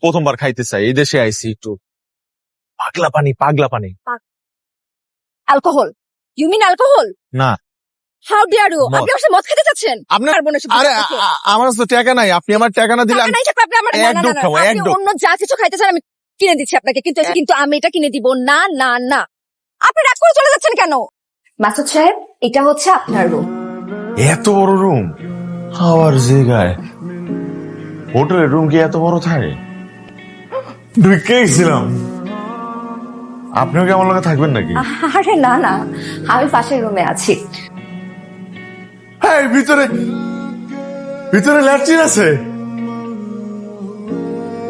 প্রথমবার খাইতে চাই, এই দেশে আইছি একটু পাগলা পানি। অ্যালকোহল? You mean alcohol? না হাউ ডিয়ার ইউ? মদ। আপনি আমার সাথে মদ খেতে চাচ্ছেন? আপনার পারবো না এসব আরে খেতে। আমার তো টাকা নাই, আপনি আমার টাকা না দিলে টাকা নাই থাকলে আপনি আমার এক ডোক খাবো, এক আপনি ডোক। অন্য যা কিছু খাইতে চান আমি কিনে দিচ্ছি আপনাকে, কিন্তু আমি এটা কিনে দিব না না না। আপনি রাগ করে চলে যাচ্ছেন কেন? মাসুদ সাহেব, এটা হচ্ছে আপনার রুম। এত বড় রুম খাওয়ার জায়গায়? হোটেলের রুম কি এত বড় থাকে? ঢুকে গেছিলাম। আপনিও কি আমার লগে থাকবেন নাকি? আরে না না, আমি পাশের রুমে আছি। হ্যাঁ, ভিতরে ল্যাট্রিন আছে।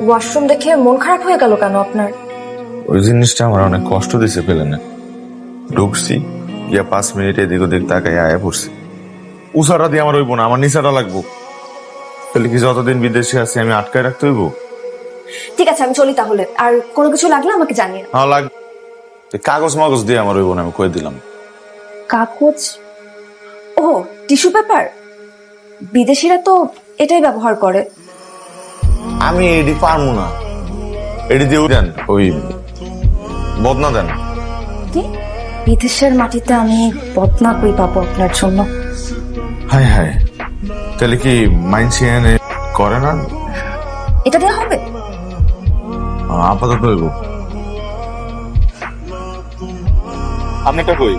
ওয়াশরুম দেখে মন খারাপ হয়ে গেল কেন আপনার? ওই জিনিসটা আমার অনেক কষ্ট দিছে, পেলে না। ঢুকছি গিয়া 5 মিনিট এদিক ওদিক তাকাই আয়া পড়ছি। উষাটা দিয়ে আমার হইব না, আমার নিচাটা লাগবো। তাহলে কি যতদিন বিদেশে আছি আমি আটকায় রাখতে হইব? ঠিক আছে, আমি চলি তাহলে। আর কোনো কিছু লাগলে আমাকে জানিয়ে। হ্যাঁ লাগ, কাগজ মাগজ দিয়ে আমার হইব না, আমি কয়ে দিলাম। কাগজ? ও, টিস্যু পেপার? বিদেশিরা তো এটাই ব্যবহার করে। আমি এডি পারবো না, এডি দিয়ে দেন, ওই বদনা দেন। কি? বিদেশের মাটিতে আমি বদনা কই পাবো আপনার জন্য? হায় হায়, তাহলে কি মাইনসি এনে করে না? এটা দেওয়া হবে? আপাতত হইব। আপনারটা কই?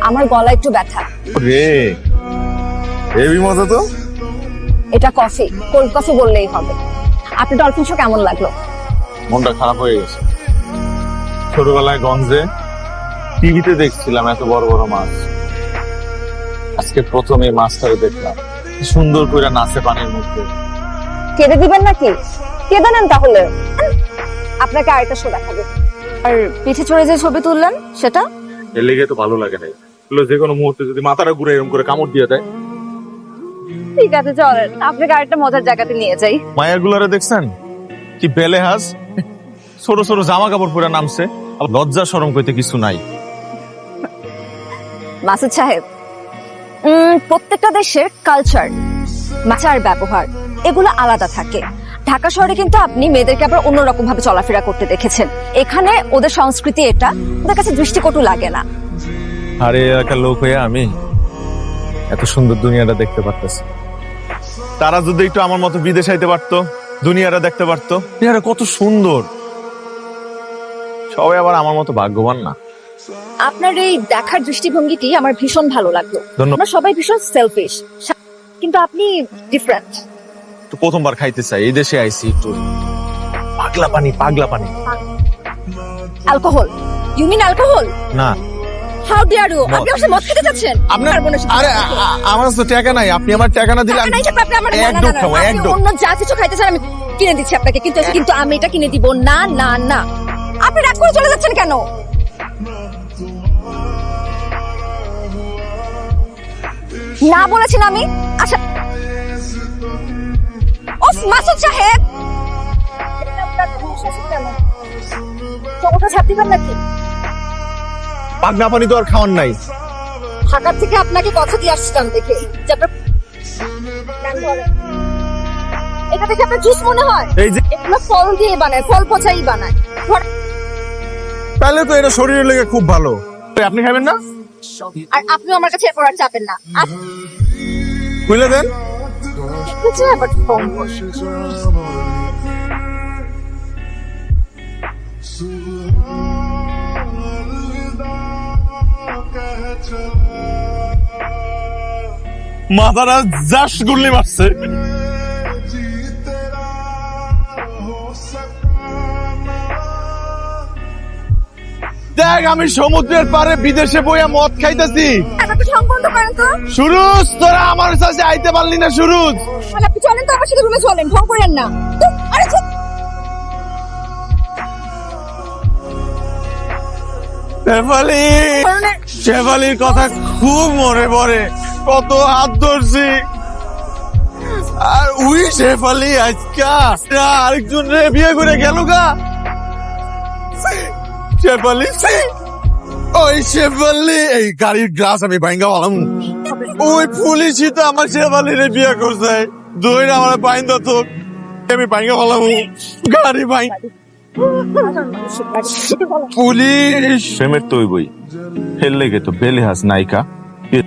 আমার গলা একটু ব্যথা। রে হেভি মজা তো। এটা কফি, কোল্ড কফি বললেই হবে। আপনি ডলফিন শো কেমন লাগলো? মনটা খারাপ হয়ে গেছে। ছোটবেলায় গঞ্জে টিভিতে দেখছিলাম এত বড় বড় মাছ, আজকে প্রথম এই মাছটাকে দেখলাম কি সুন্দর করে নাচে পানির মধ্যে। কেঁদে দিবেন নাকি? কেঁদে নেন তাহলে। আপনাকে আরেকটা শো দেখাবো। আর পিঠে চড়ে যে ছবি তুললেন সেটা? এর লেগে তো ভালো লাগে না, যে কোনো মুহূর্তে যদি মাথাটা ঘুরে এরকম করে কামড় দিয়ে দেয়। ঠিক আছে চলেন, আপনাকে আরেকটা মজার জায়গাতে নিয়ে যাই। মায়াগুলারে দেখছেন কি বেলে হাস, ছোট ছোট জামা কাপড় পরে নামছে, আর লজ্জা শরম কইতে কিছু নাই। মাসুদ সাহেব, প্রত্যেকটা দেশের কালচার, আচার ব্যবহার এগুলো আলাদা থাকে। ঢাকা শহরে কিন্তু আপনি মেয়েদেরকে আবার অন্যরকম ভাবে চলাফেরা করতে দেখেছেন। এখানে ওদের সংস্কৃতি এটা ওদের কাছে দৃষ্টিকটু লাগে না। আরে এলাকার লোক হয়ে আমি এত সুন্দর দুনিয়াটা দেখতে পারতেছি। তারা যদি একটু আমার মতো বিদেশ আইতে পারতো, দুনিয়াটা দেখতে পারতো, দুনিয়াটা কত সুন্দর। সবাই আবার আমার মতো ভাগ্যবান না। আপনার এই দেখার দৃষ্টিভঙ্গিটি আমার ভীষণ ভালো লাগলো। ধন্যবাদ। আমরা সবাই ভীষণ সেলফিশ, কিন্তু আপনি ডিফারেন্ট। তো প্রথমবার খাইতে চাই, এই দেশে আইছি একটু পাগলা পানি। অ্যালকোহল? You mean alcohol? না হাউ ডিয়ার ইউ? আপনি আমার সাথে মদ খেতে চাচ্ছেন? আপনার, পারবো না এসব আরে খেতে। আমার তো টাকা নাই, আপনি আমার টাকা না দিলে টাকা নাই থাকলে আপনি আমার এক ডোক খাবো, এক আপনি ডোক। অন্য যা কিছু খাইতে চান আমি কিনে দিচ্ছি আপনাকে, কিন্তু আমি এটা কিনে দিব না না না। আপনি রাগ করে চলে যাচ্ছেন কেন? না বলেছি না আমি? আচ্ছা, ওফ মাসুদ সাহেব, সমস্যা ছাড়তে পারেন নাকি? পাগলা পানি তো আর খাওয়ার নাই। ঢাকার থেকে আপনাকে কথা দিয়ে আসছিলাম দেখে যে আপনার কান ধরে। এটা দেখে আপনার জুস মনে হয়? এই যে এগুলো ফল দিয়ে বানায়, ফল পচাই বানায়। তাহলে তো এটা শরীরের লেগে খুব ভালো। আপনি খাবেন না? আর আপনিও আমার কাছে এরপর আর চাপেন না। খুলে দেন। ঠিক আছে, বাট ফোন মাথাটা জাস গুল্লি মারছে। দেখ আমি সমুদ্রের পারে বিদেশে বইয়া মদ খাইতেছি। আমাকে সম্বন্ধ করেন তো। সুরুজ, তোরা আমার কাছে আইতে পারলি না সুরুজ। তাহলে আপনি চলেন তো আমার সাথে রুমে চলেন, ঢং করেন না। আরে শেফালি, শেফালির কথা খুব মনে পড়ে, কত হাত ধরছি। আর উই শেফালি আজকা আরেকজন রে বিয়ে করে গেল গা। শেফালি, ওই শেফালি, এই গাড়ির গ্লাস আমি ভাঙ্গা বলাম। ওই পুলিশই তো আমার শেফালি রে বিয়ে করছে, দইরা আমার বাইন্দা তো আমি ভাঙা ফেলাম গাড়ি ভাই পুলিশ প্রেমের তো বই ফেল লেগে তো বেলে হাস নায়িকা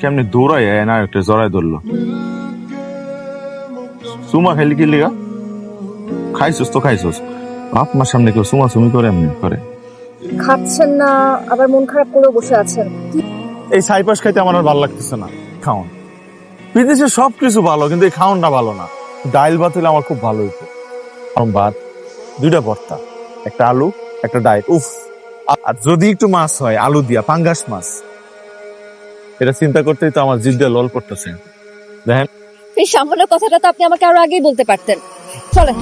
কেমনি দৌড়ায় না একটা জড়াই ধরলো সুমা খেলি কি লিগা খাইছস তো খাইছস আপনার সামনে কেউ সুমা সুমি করে এমনি করে খাচ্ছেন না আবার মন খারাপ করে বসে আছেন। এই সাইপাস খাইতে আমার আর ভালো লাগতেছে না। খাওন বিদেশে সবকিছু ভালো কিন্তু এই খাওনটা ভালো না। ডাইল ভাত হলে আমার খুব ভালো হইতো। ভাত 2টা ভর্তা, একটা আলু, একটা ডাইল, উফ। আর যদি একটু মাছ হয় আলু দিয়া, পাঙ্গাস মাছ, এটা চিন্তা করতেই তো আমার জিভ দিয়ে লল করতেছে। দেখেন এই সামান্য কথাটা তো আপনি আমাকে আরো আগেই বলতে পারতেন। চলেন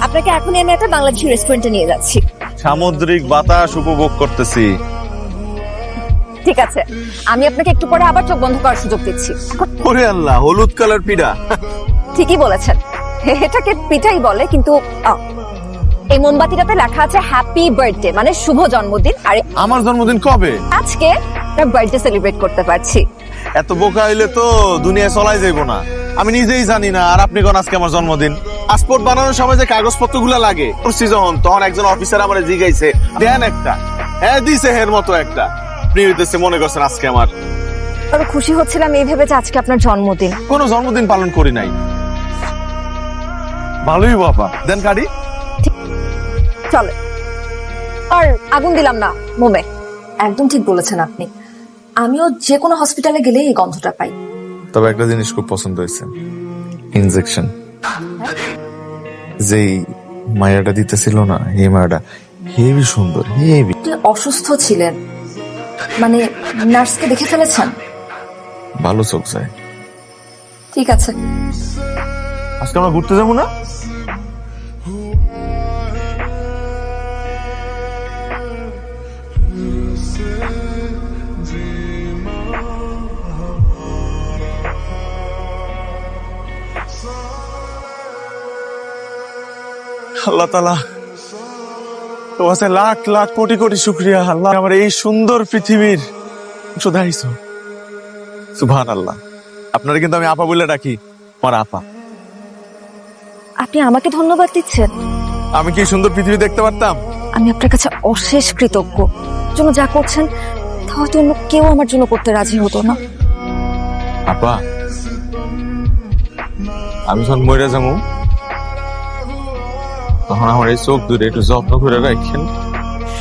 আপনাকে এখনই আমি একটা বাংলাদেশি রেস্টুরেন্টে নিয়ে যাচ্ছি। সামুদ্রিক বাতাস উপভোগ করতেছি। ঠিক আছে, আমি আপনাকে একটু পরে আবার চোখ বন্ধ করার সুযোগ দিচ্ছি। ওরে আল্লাহ, হলুদ কালার পিঠা। ঠিকই বলেছেন, এটাকে পিঠাই বলে, কিন্তু এই মোমবাতিটাতে লেখা আছে হ্যাপি বার্থডে, মানে শুভ জন্মদিন। আর আমার জন্মদিন কবে? আজকে আপনার বার্থডে সেলিব্রেট করতে পারছি। এত বোকা হইলে তো দুনিয়া চলাই যাইব না। আমি নিজেই জানি না, আর আপনি কোন আজকে আমার জন্মদিন। পাসপোর্ট বানানোর সময় যে কাগজপত্র গুলা লাগে, তখন একজন অফিসার আমার জিগাইছে দেন একটা, হ্যাঁ দিছে হের মতো একটা। আপনি হইতেছে মনে করছেন আজকে আমার। তবে খুশি হচ্ছিলাম এই ভেবে যে আজকে আপনার জন্মদিন। কোনো জন্মদিন পালন করি নাই। ভালোই বাবা, দেন কাটি। চলে আর আগুন দিলাম না মোমে। একদম ঠিক বলেছেন আপনি, আমিও যে কোনো হসপিটালে গেলে এই গন্ধটা পাই। তবে একটা জিনিস খুব পছন্দ হয়েছে, ইনজেকশন। যেই মায়াটা দিতেছিল না, এই মায়াটা হেভি সুন্দর, হেভি। অসুস্থ ছিলেন মানে নার্সকে দেখে ফেলেছেন? ভালো চোখ যায়। ঠিক আছে, আজকে আমরা ঘুরতে যাবো না? আল্লাহ তাআলা তোমার কাছে লাখ লাখ কোটি কোটি শুকরিয়া। আল্লাহ আমার এই সুন্দর পৃথিবীর শুধাইছো। সুবহানাল্লাহ। আপনারা কিন্তু আমি আপা বলে ডাকি, আমার আপা। আপনি আমাকে ধন্যবাদ দিচ্ছেন? আমি কি সুন্দর পৃথিবী দেখতে পারতাম? আমি আপনার কাছে অশেষ কৃতজ্ঞ। জন্য যা করছেন তা হয়তো অন্য কেউ আমার জন্য করতে রাজি হতো না। আপা, আমি যখন মরে যাবো তখন আমার এই চোখ দূরে একটু যত্ন করে রাখেন।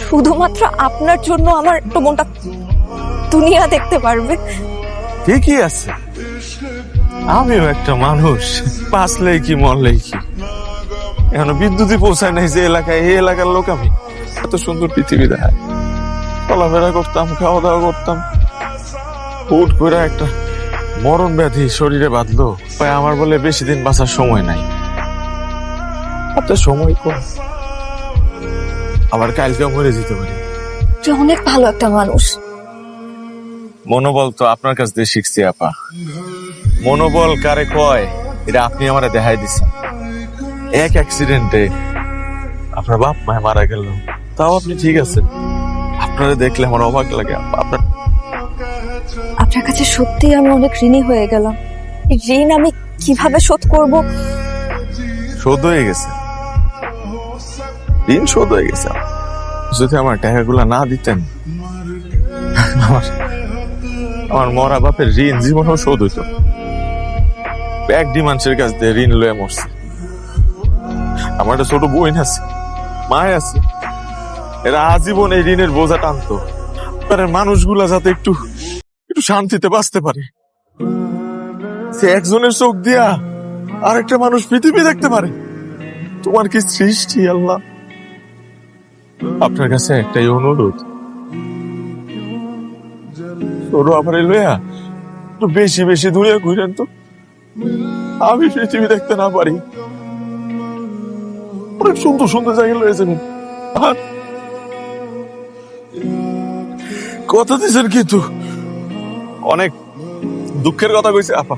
শুধুমাত্র আপনার জন্য আমার একটু মনটা দুনিয়া দেখতে পারবে। ঠিকই আছে, আমিও একটা মানুষ, বাঁচলেই কি মরলেই কি। এখনো বিদ্যুৎই পৌঁছায় নাই যে এলাকায়, এই এলাকার লোক আমি। এত সুন্দর পৃথিবী দেখায়, চলাফেরা করতাম, খাওয়া দাওয়া করতাম। হুট করে একটা মরণ ব্যাধি শরীরে বাঁধলো। আমার বলে বেশি দিন বাঁচার সময় নাই। আপনার সময় কম, আবার কালকেও মরে যেতে পারি। যে অনেক ভালো একটা মানুষ। মনোবল তো আপনার কাছ দিয়ে শিখছি আপা। মনোবল কারে কয় এটা আপনি আমারে দেখাই দিচ্ছেন। এক অ্যাক্সিডেন্টে আপনার বাপ মায় মারা গেল, তাও আপনি ঠিক আছেন। আপনারা দেখলে আমার অবাক লাগে। আপনার কাছে সত্যিই আমি অনেক ঋণী হয়ে গেলাম। এই ঋণ আমি কিভাবে শোধ করব? শোধ হয়ে গেছে, ঋণ শোধ হয়ে গেছে। যদি আমার টাকাগুলা না দিতেন, আমার মরা বাপের ঋণ জীবনেও শোধ হইতো। এক মানুষের কাছ দিয়ে ঋণ লয়ে মরছে। আমার একটা ছোট বোন আছে, মায় আছে, এরা আজীবন এই ঋণের বোঝা টানতো। মানুষগুলা যাতে একটু একটু শান্তিতে বাঁচতে পারে, সে একজনের চোখ দিয়া আরেকটা মানুষ পৃথিবী দেখতে পারে। তোমার কি সৃষ্টি আল্লাহ। আপনার কাছে একটাই অনুরোধ, ছোট আমার লইয়া একটু বেশি বেশি দূরে ঘুরেন তো, আমি পৃথিবী দেখতে না পারি। অনেক সুন্দর সুন্দর জায়গা লয়ে যাবেন। আর কথা দিয়েছেন কিন্তু অনেক দুঃখের কথা কইছে আপা।